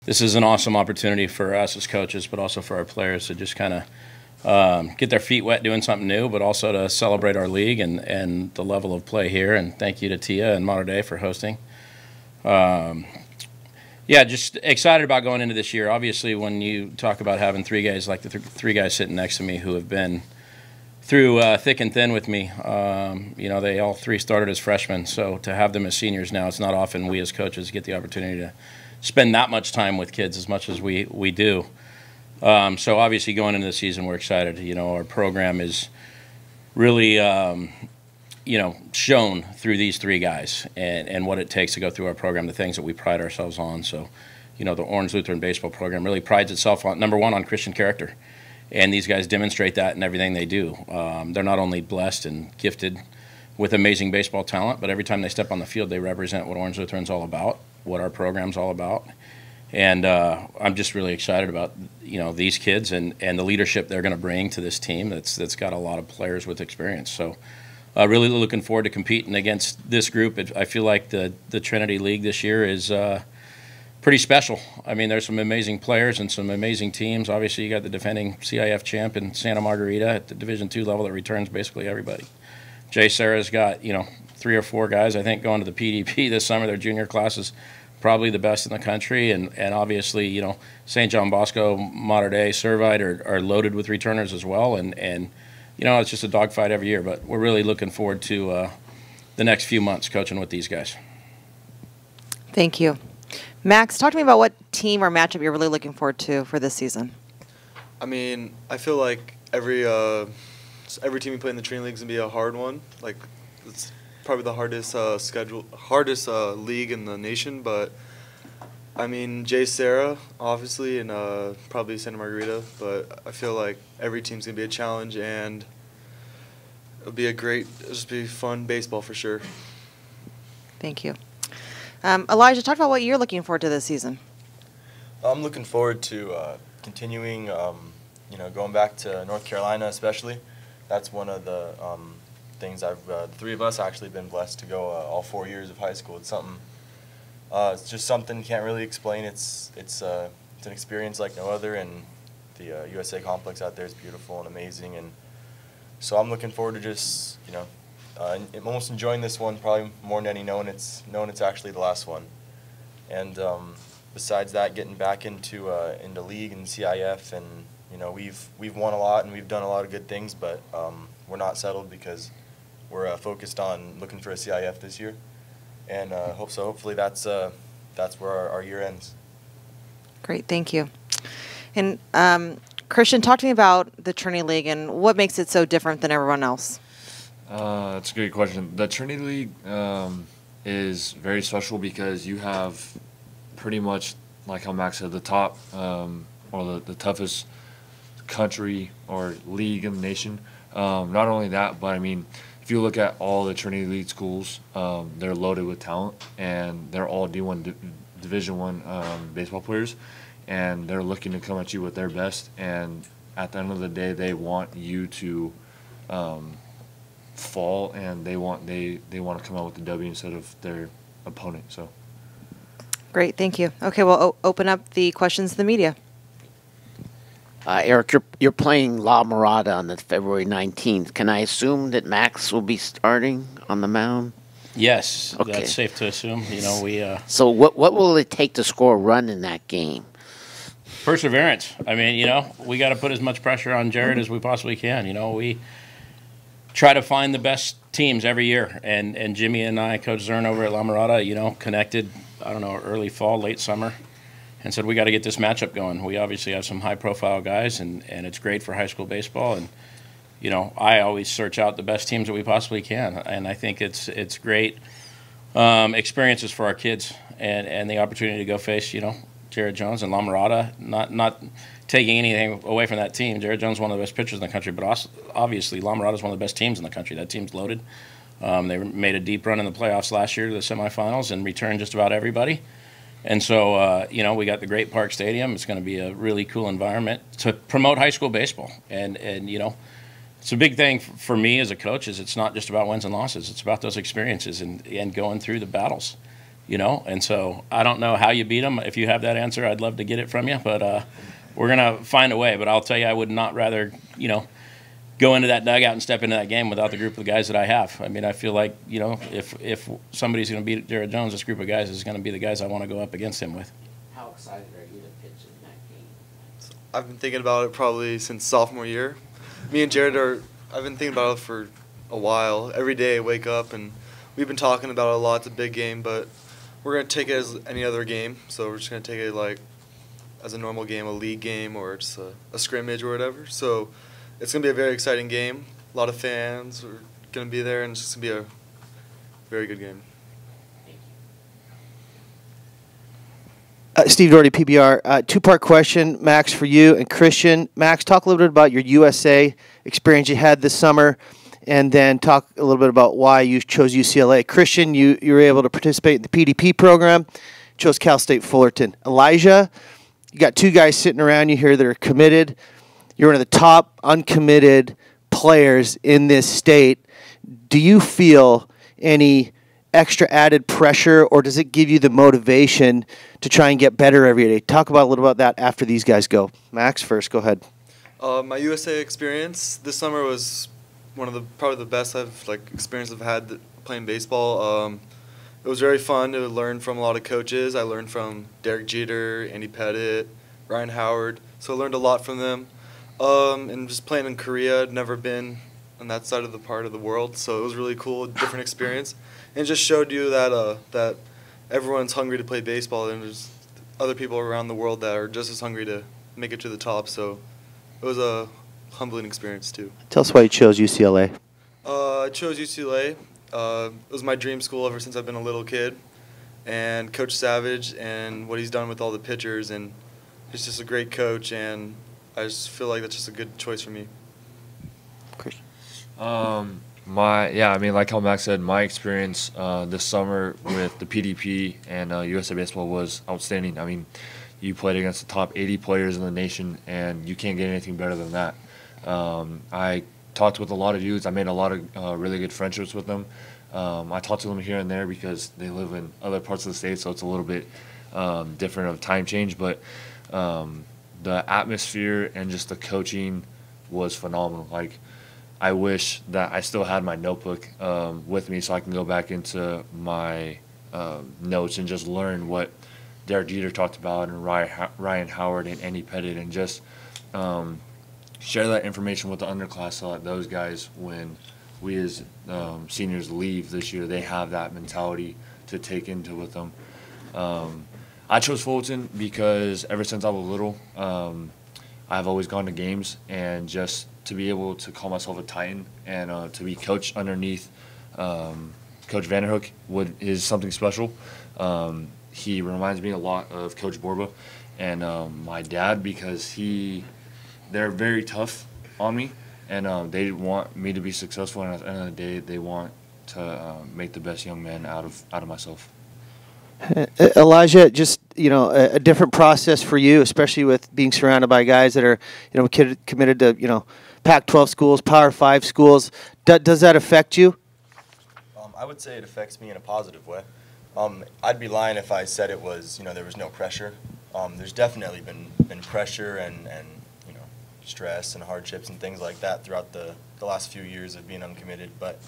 this is an awesome opportunity for us as coaches, but also for our players to just kind of get their feet wet doing something new, but also to celebrate our league and the level of play here. And thank you to Tia and Mater Dei for hosting. Yeah, just excited about going into this year. Obviously, when you talk about having three guys like the three guys sitting next to me who have been through thick and thin with me, they all three started as freshmen. So to have them as seniors now, it's not often we as coaches get the opportunity to spend that much time with kids as much as we do. So obviously going into the season, we're excited. Our program is really shown through these three guys and what it takes to go through our program, the things that we pride ourselves on. So, the Orange Lutheran baseball program really prides itself on, number one, on Christian character. And these guys demonstrate that in everything they do. They're not only blessed and gifted with amazing baseball talent, but every time they step on the field, they represent what Orange Lutheran's all about, what our program's all about. And I'm just really excited about, these kids and the leadership they're going to bring to this team that's got a lot of players with experience. So really looking forward to competing against this group. I feel like the Trinity League this year is pretty special. I mean, there's some amazing players and some amazing teams. Obviously, you got the defending CIF champ in Santa Margarita at the Division II level that returns basically everybody. Jay Sarah's got, 3 or 4 guys, I think, going to the PDP this summer. Their junior class is probably the best in the country. And obviously, St. John Bosco, Mater Dei, Servite are loaded with returners as well. And it's just a dogfight every year. But we're really looking forward to the next few months coaching with these guys. Thank you. Max, talk to me about what team or matchup you're really looking forward to for this season. I mean, I feel like every team we play in the Trinity League is going to be a hard one. Like, it's probably the hardest league in the nation. But, I mean, Jay Sarah, obviously, and probably Santa Margarita. But I feel like every team's going to be a challenge, and it'll just be fun baseball for sure. Thank you. Elijah, talk about what you're looking forward to this season. I'm looking forward to continuing, going back to North Carolina especially. That's one of the things the three of us actually been blessed to go all 4 years of high school. It's something, it's just something you can't really explain. It's an experience like no other, and the USA complex out there is beautiful and amazing. And so I'm looking forward to just, I'm almost enjoying this one probably more than any, knowing it's actually the last one. And besides that, getting back into league and CIF, and we've won a lot and we've done a lot of good things, but we're not settled because we're focused on looking for a CIF this year, and hopefully that's where our year ends. Great, thank you. And Christian, talk to me about the Trinity League and what makes it so different than everyone else. That's a great question. The Trinity League is very special because you have pretty much, like how Max said, the top or the toughest country or league in the nation. Not only that, but I mean, if you look at all the Trinity League schools, they're loaded with talent, and they're all D1 Division I baseball players, and they're looking to come at you with their best. And at the end of the day, they want you to fall, and they want to come out with the W instead of their opponent. So great, thank you. Okay, we'll open up the questions to the media. Eric, you're playing La Mirada on the February 19th. Can I assume that Max will be starting on the mound? Yes, okay. That's safe to assume. So what will it take to score a run in that game? Perseverance. I mean, we got to put as much pressure on Jared as we possibly can. We try to find the best teams every year, and Jimmy and I, Coach Zern over at La Mirada, connected, early fall, late summer, and said we got to get this matchup going. We obviously have some high-profile guys, and it's great for high school baseball. And I always search out the best teams that we possibly can, and I think it's great experiences for our kids, and the opportunity to go face Jared Jones and La Mirada. Not taking anything away from that team. Jared Jones is one of the best pitchers in the country, but also, obviously La Mirada is one of the best teams in the country. That team's loaded. They made a deep run in the playoffs last year to the semifinals and returned just about everybody. And so, we got the Great Park Stadium. It's going to be a really cool environment to promote high school baseball. And it's a big thing for me as a coach is it's not just about wins and losses. It's about those experiences and going through the battles. And so I don't know how you beat them. If you have that answer, I'd love to get it from you, but we're going to find a way. But I'll tell you, I would not rather, go into that dugout and step into that game without the group of guys that I have. I mean, I feel like, if somebody's going to beat Jared Jones, this group of guys is going to be the guys I want to go up against him with. How excited are you to pitch in that game? I've been thinking about it probably since sophomore year. Me and Jared I've been thinking about it for a while. Every day I wake up and we've been talking about it a lot. It's a big game, but we're going to take it as any other game. So we're just going to take it like as a normal game, a league game, or just a scrimmage or whatever. So it's going to be a very exciting game. A lot of fans are going to be there, and it's just going to be a very good game. Steve Doherty, PBR. Two-part question, Max, for you and Christian. Max, talk a little bit about your USA experience you had this summer, and then talk a little bit about why you chose UCLA. Christian, you were able to participate in the PDP program, chose Cal State Fullerton. Elijah, you got two guys sitting around you here that are committed. You're one of the top uncommitted players in this state. Do you feel any extra added pressure, or does it give you the motivation to try and get better every day? Talk about a little about that after these guys go. Max, first, go ahead. My USA experience this summer was one of probably the best experience I've had playing baseball. It was very fun to learn from a lot of coaches. I learned from Derek Jeter, Andy Pettit, Ryan Howard, so I learned a lot from them. And just playing in Korea, I'd never been on that side of the part of the world, so it was really cool, different experience. And it just showed you that everyone's hungry to play baseball, and there's other people around the world that are just as hungry to make it to the top. So it was a humbling experience too. Tell us why you chose UCLA. I chose UCLA. It was my dream school ever since I've been a little kid. And Coach Savage and what he's done with all the pitchers, and he's just a great coach, and I just feel like that's just a good choice for me. Christian. Like how Max said, my experience this summer with the PDP and USA Baseball was outstanding. I mean, you played against the top 80 players in the nation, and you can't get anything better than that. I talked with a lot of dudes. I made a lot of really good friendships with them. I talked to them here and there because they live in other parts of the state, so it's a little bit different of time change. But the atmosphere and just the coaching was phenomenal. Like, I wish that I still had my notebook with me so I can go back into my notes and just learn what Derek Jeter talked about and Ryan Howard and Andy Pettit, and just share that information with the underclass so that those guys, when we as seniors leave this year, they have that mentality to take into with them. I chose Fullerton because ever since I was little, I've always gone to games, and just to be able to call myself a Titan and to be coached underneath Coach Vanderhook is something special. He reminds me a lot of Coach Borba and my dad, because they're very tough on me, and they want me to be successful, and at the end of the day, they want to make the best young man out of myself. Elijah, just a different process for you, especially with being surrounded by guys that are committed to Pac-12 schools, Power 5 schools. Does that affect you? I would say it affects me in a positive way. I'd be lying if I said it was there was no pressure. There's definitely been pressure and stress and hardships and things like that throughout the last few years of being uncommitted. But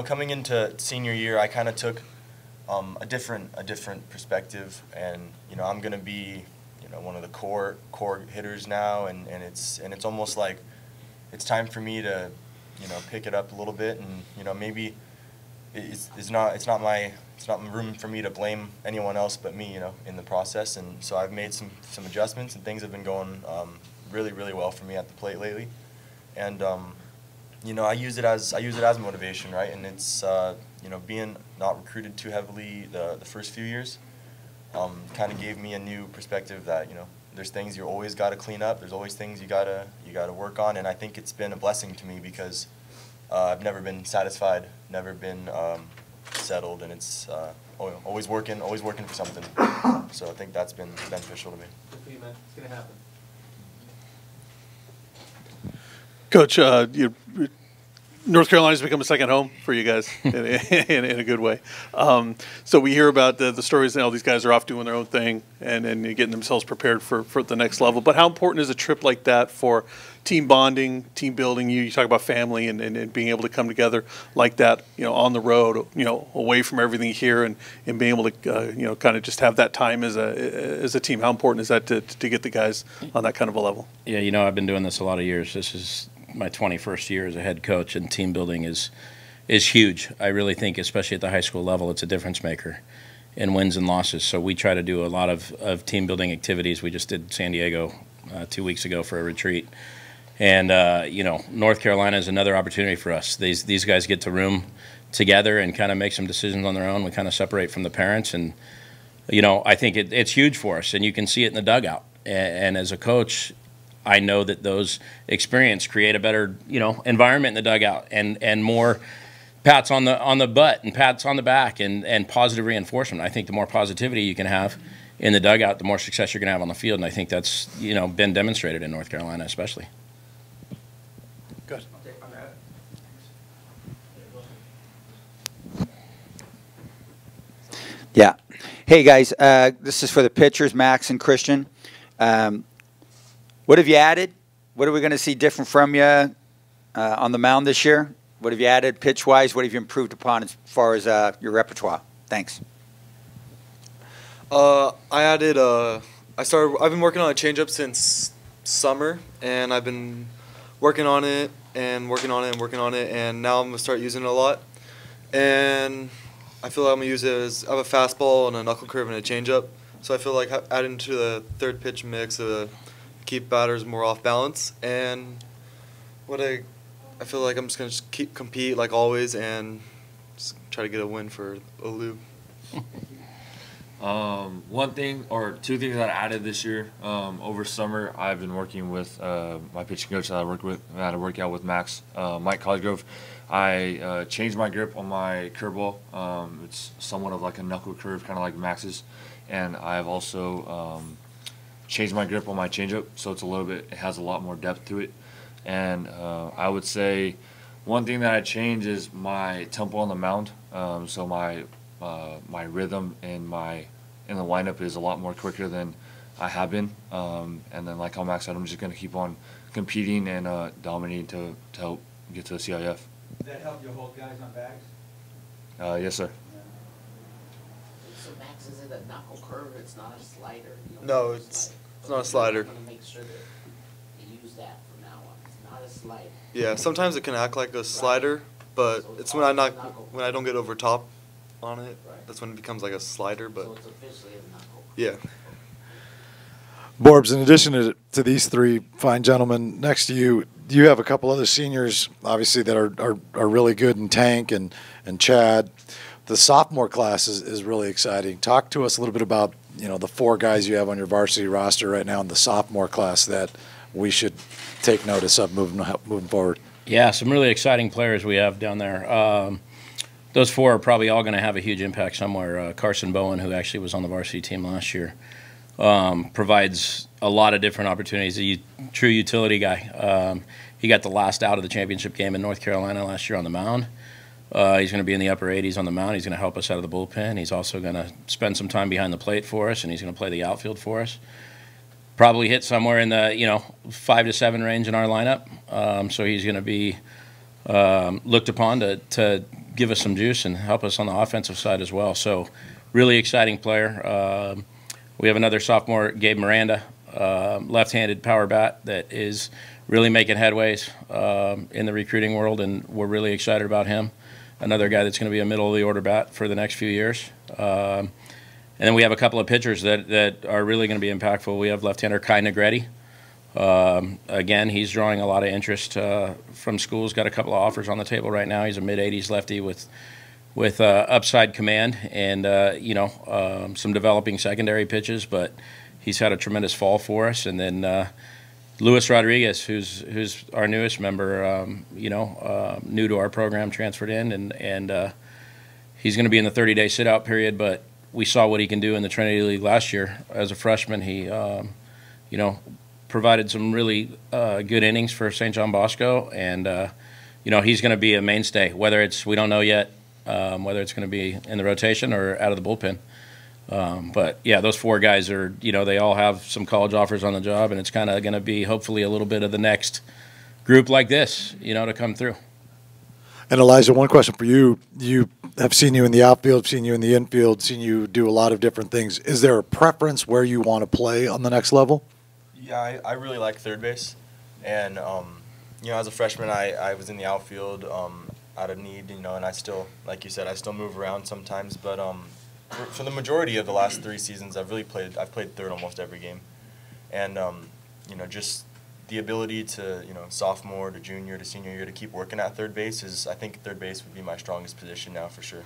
coming into senior year, I kind of took a different perspective, and I'm gonna be one of the core hitters now, and it's almost like it's time for me to pick it up a little bit, and maybe it's not room for me to blame anyone else but me in the process. And so I've made some adjustments, and things have been going really, really well for me at the plate lately, and I use it as motivation, right? And it's being not recruited too heavily the first few years kind of gave me a new perspective that there's things you always got to clean up. There's always things you gotta work on, and I think it's been a blessing to me because I've never been satisfied, never been settled, and it's always working for something. So I think that's been beneficial to me. Good for you, man. It's gonna happen. Coach, North Carolina's become a second home for you guys in a good way. So we hear about the stories now. These guys are off doing their own thing and getting themselves prepared for the next level. But how important is a trip like that for team bonding, team building? You talk about family and being able to come together like that, on the road, away from everything here and being able to, kind of just have that time as a team. How important is that to get the guys on that kind of a level? Yeah, I've been doing this a lot of years. This is my 21st year as a head coach, and team building is huge. I really think, especially at the high school level, it's a difference maker in wins and losses. So we try to do a lot of team building activities. We just did San Diego 2 weeks ago for a retreat. And, North Carolina is another opportunity for us. These guys get to room together and kind of make some decisions on their own. We kind of separate from the parents. And, I think it's huge for us. And you can see it in the dugout. And as a coach, I know that those experiences create a better, environment in the dugout and more pats on the butt and pats on the back and positive reinforcement. I think the more positivity you can have in the dugout, the more success you're going to have on the field. And I think that's, been demonstrated in North Carolina especially. Good. Yeah. Hey, guys, this is for the pitchers, Max and Christian. What have you added? What are we going to see different from you on the mound this year? What have you added pitch-wise? What have you improved upon as far as your repertoire? Thanks. I added. I've been working on a changeup since summer, and I've been working on it and working on it and working on it, and now I'm gonna start using it a lot. And I feel like I'm gonna use it as I have a fastball and a knuckle curve and a changeup. So I feel like adding to the third pitch mix keep batters more off balance. And I feel like I'm just gonna compete like always and just try to get a win for Olu. One thing or two things that I added this year, over summer, I've been working with my pitching coach that I had to work out with Max, Mike Cosgrove. I changed my grip on my curveball. It's somewhat of like a knuckle curve, kind of like Max's. And I've also changed my grip on my changeup, so it has a lot more depth to it. And I would say one thing that I changed is my tempo on the mound. So my rhythm in the lineup is a lot more quicker than I have been. And then, like how Max said, I'm just going to keep on competing and dominating to help get to the CIF. Does that help you hold guys on bags? Yes, sir. So Max, is it a knuckle curve? It's not a slider. No, it's not a slider. I'm going to make sure that you use that from now on. It's not a slider. Yeah, sometimes it can act like a slider, but So it's when I always don't get over top on it. Right. That's when it becomes like a slider. But So it's officially a knuckle. yeah. Borbs, in addition to these three fine gentlemen next to you, you have a couple other seniors, obviously, that are really good in Tank and Chad. The sophomore class is really exciting. Talk to us a little bit about, the four guys you have on your varsity roster right now in the sophomore class that we should take notice of moving forward. Yeah, some really exciting players we have down there. Those four are probably all going to have a huge impact somewhere. Carson Bowen, who actually was on the varsity team last year, provides a lot of different opportunities. He's a true utility guy. He got the last out of the championship game in North Carolina last year on the mound. He's going to be in the upper 80s on the mound. He's going to help us out of the bullpen. He's also going to spend some time behind the plate for us, and he's going to play the outfield for us. Probably hit somewhere in the 5 to 7 range in our lineup. So he's going to be looked upon to give us some juice and help us on the offensive side as well. So really exciting player. We have another sophomore, Gabe Miranda, left-handed power bat that is really making headways in the recruiting world, and we're really excited about him. Another guy that's going to be a middle-of-the-order bat for the next few years. And then we have a couple of pitchers that are really going to be impactful. We have left-hander Kai Negretti. Again, he's drawing a lot of interest from schools. Got a couple of offers on the table right now. He's a mid-80s lefty with upside command and some developing secondary pitches, but he's had a tremendous fall for us. And then Luis Rodriguez, who's our newest member, new to our program, transferred in, and he's going to be in the 30-day sit-out period. But we saw what he can do in the Trinity League last year as a freshman. He, provided some really good innings for St. John Bosco, and you know, he's going to be a mainstay. Whether it's, we don't know yet, whether it's going to be in the rotation or out of the bullpen. But yeah, those 4 guys are, you know, they all have some college offers on the job, and it's kind of going to be hopefully a little bit of the next group like this, you know, to come through. And Elijah, one question for you. You have seen you in the outfield, seen you in the infield, seen you do a lot of different things. Is there a preference where you want to play on the next level? Yeah, I really like third base. And, you know, as a freshman, I was in the outfield out of need, you know, and I still, like you said, I still move around sometimes. But for the majority of the last 3 seasons, I've played third almost every game. And, you know, just the ability to, you know, sophomore to junior to senior year to keep working at third base I think third base would be my strongest position now for sure.